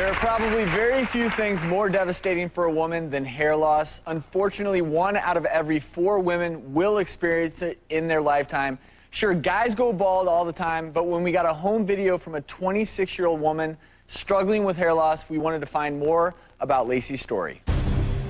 There are probably very few things more devastating for a woman than hair loss. Unfortunately, 1 out of every 4 women will experience it in their lifetime. Sure, guys go bald all the time, but when we got a home video from a 26-year-old woman struggling with hair loss, we wanted to find more about Lacey's story.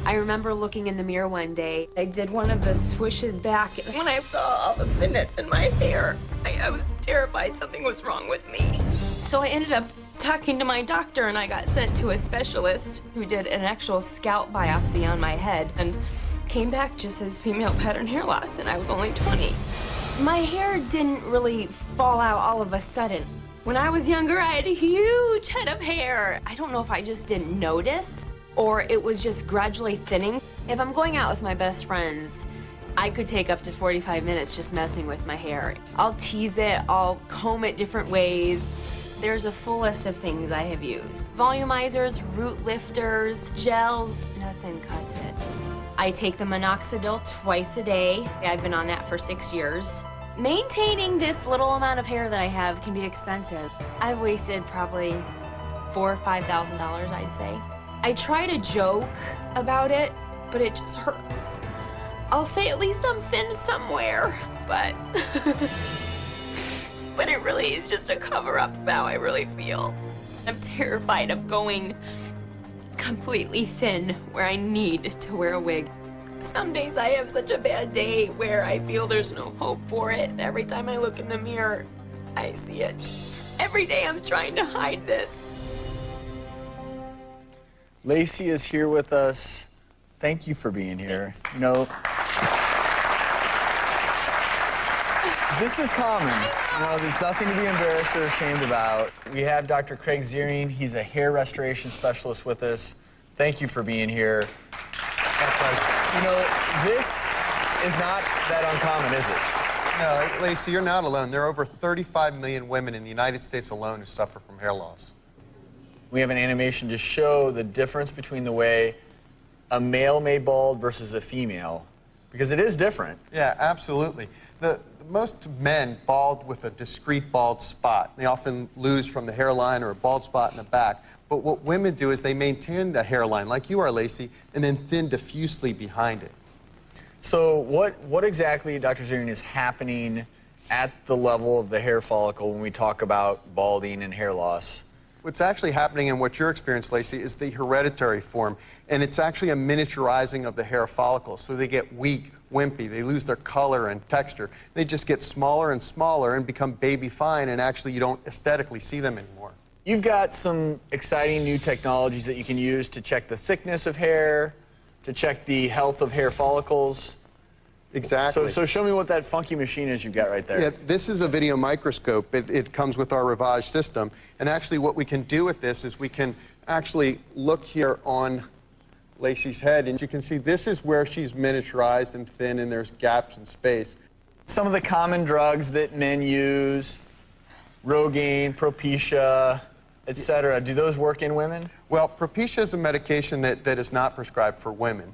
I remember looking in the mirror one day. I did one of the swishes back, and when I saw all the thinness in my hair, I was terrified something was wrong with me. So I ended up talking to my doctor, and I got sent to a specialist who did an actual scalp biopsy on my head and came back just as female pattern hair loss, and I was only 20. My hair didn't really fall out all of a sudden. When I was younger, I had a huge head of hair. I don't know if I just didn't notice or it was just gradually thinning. If I'm going out with my best friends, I could take up to 45 minutes just messing with my hair. I'll tease it, I'll comb it different ways. There's a full list of things I have used. Volumizers, root lifters, gels, nothing cuts it. I take the minoxidil twice a day. I've been on that for 6 years. Maintaining this little amount of hair that I have can be expensive. I've wasted probably $4,000 or $5,000, I'd say. I try to joke about it, but it just hurts. I'll say at least I'm thin somewhere, but but it really is just a cover-up of how I really feel. I'm terrified of going completely thin where I need to wear a wig. Some days I have such a bad day where I feel there's no hope for it. Every time I look in the mirror, I see it. Every day I'm trying to hide this. Lacey is here with us. Thank you for being here. You know, this is common. You know, there's nothing to be embarrassed or ashamed about. We have Dr. Craig Ziering. He's a hair restoration specialist with us. Thank you for being here. You know, this is not that uncommon, is it? No, Lacey, you're not alone. There are over 35 million women in the United States alone who suffer from hair loss. We have an animation to show the difference between the way a male may bald versus a female, because it is different. Yeah, absolutely. Most men bald with a discrete bald spot. They often lose from the hairline or a bald spot in the back. But what women do is they maintain the hairline, like you are, Lacey, and then thin diffusely behind it. So what exactly, Dr. Ziering, is happening at the level of the hair follicle when we talk about balding and hair loss? What's actually happening in what you're experiencing, Lacey, is the hereditary form. And it's actually a miniaturizing of the hair follicles. So they get weak, wimpy, they lose their color and texture. They just get smaller and smaller and become baby fine, and actually you don't aesthetically see them anymore. You've got some exciting new technologies that you can use to check the thickness of hair, to check the health of hair follicles. Exactly. So show me what that funky machine is you've got right there. Yeah, this is a video microscope. It comes with our Rivage system. And actually what we can do with this is we can actually look here on Lacey's head, and you can see this is where she's miniaturized and thin, and there's gaps in space. Some of the common drugs that men use, Rogaine, Propecia, etc. Do those work in women? Well, Propecia is a medication that is not prescribed for women.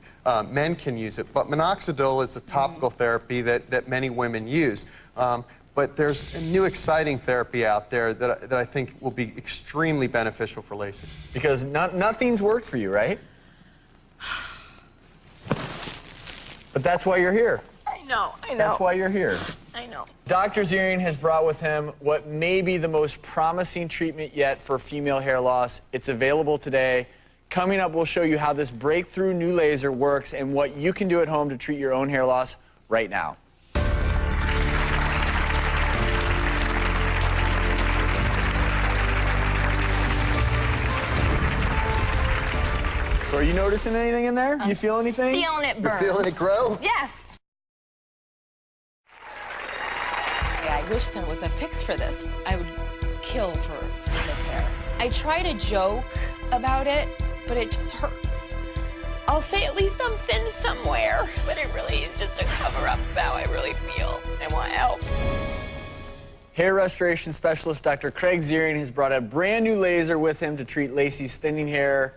Men can use it, but minoxidil is a topical therapy that many women use. But there's a new exciting therapy out there that I think will be extremely beneficial for Lacey. Because nothing's worked for you, right? But that's why you're here. I know. That's why you're here. I know. Dr. Ziering has brought with him what may be the most promising treatment yet for female hair loss. It's available today. Coming up, we'll show you how this breakthrough new laser works and what you can do at home to treat your own hair loss right now. So are you noticing anything in there? You feel anything? Feeling it burn. You're feeling it grow? Yes. Yeah, I wish there was a fix for this. I would kill for thick hair. I try to joke about it, but it just hurts. I'll say at least I'm thin somewhere, but it really is just a cover-up of how I really feel. I want help. Hair restoration specialist Dr. Craig Ziering has brought a brand new laser with him to treat Lacey's thinning hair.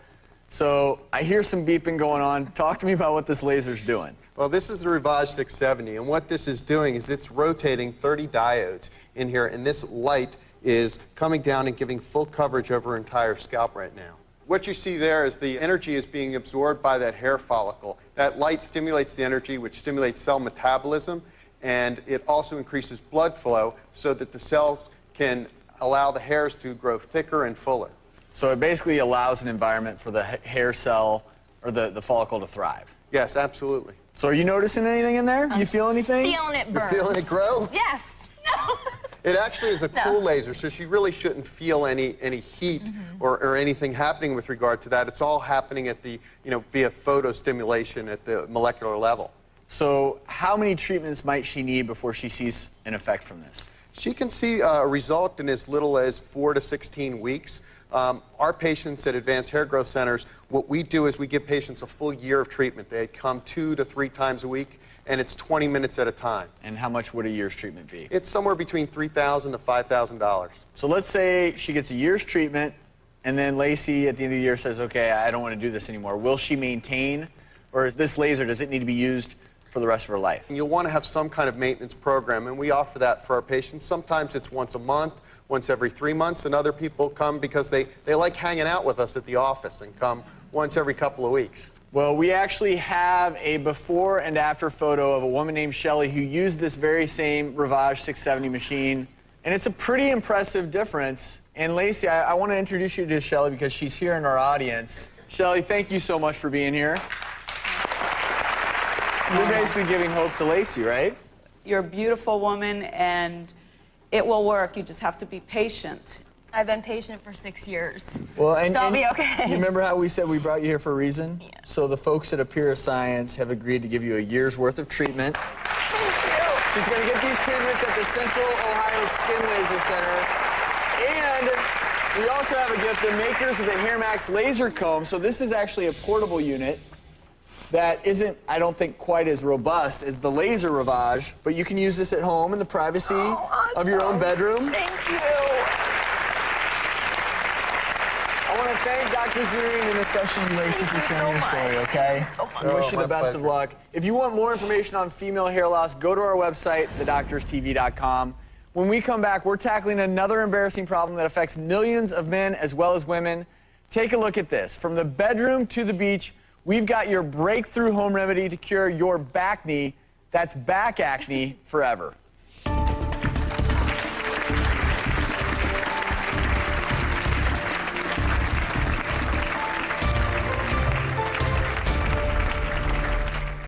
So I hear some beeping going on. Talk to me about what this laser's doing. Well, this is the Rivage 670, and what this is doing is it's rotating 30 diodes in here, and this light is coming down and giving full coverage over her entire scalp right now. What you see there is the energy is being absorbed by that hair follicle. That light stimulates the energy, which stimulates cell metabolism, and it also increases blood flow so that the cells can allow the hairs to grow thicker and fuller. So it basically allows an environment for the hair cell or the follicle to thrive. Yes, absolutely. So are you noticing anything in there? You feel anything? Feeling it burn. You're feeling it grow? Yes. No. It actually is a cool laser, so she really shouldn't feel any heat or anything happening with regard to that. It's all happening at the, via photostimulation at the molecular level. So how many treatments might she need before she sees an effect from this? She can see a result in as little as 4 to 16 weeks. Our patients at Advanced Hair Growth Centers, what we do is we give patients a full year of treatment. They come 2 to 3 times a week, and it's 20 minutes at a time. And how much would a year's treatment be? It's somewhere between $3,000 to $5,000. So let's say she gets a year's treatment, and then Lacey at the end of the year says, okay, I don't want to do this anymore. Will she maintain, or is this laser, does it need to be used for the rest of her life? And you'll want to have some kind of maintenance program, and we offer that for our patients. Sometimes it's once a month, once every 3 months, and other people come because they like hanging out with us at the office and come once every couple of weeks. Well, we actually have a before and after photo of a woman named Shelly who used this very same Ravage 670 machine, and it's a pretty impressive difference. And Lacey, I want to introduce you to Shelly because she's here in our audience. Shelly, thank you so much for being here. You're basically giving hope to Lacey, right? You're a beautiful woman, and it will work. You just have to be patient. I've been patient for 6 years. Well, and so I'll be okay. You remember how we said we brought you here for a reason? Yeah. So the folks at Appear Science have agreed to give you a year's worth of treatment. Thank you. She's going to get these treatments at the Central Ohio Skin Laser Center. And we also have a gift, the makers of the Hair Max Laser Comb. So this is actually a portable unit that isn't, I don't think, quite as robust as the laser Ravage, but you can use this at home in the privacy of your own bedroom. Thank you. I want to thank Dr. Zurine and especially Lacey for sharing your story, okay? We wish you the best of luck. If you want more information on female hair loss, go to our website, thedoctorstv.com. When we come back, we're tackling another embarrassing problem that affects millions of men as well as women. Take a look at this. From the bedroom to the beach, we've got your breakthrough home remedy to cure your back knee. That's back acne forever.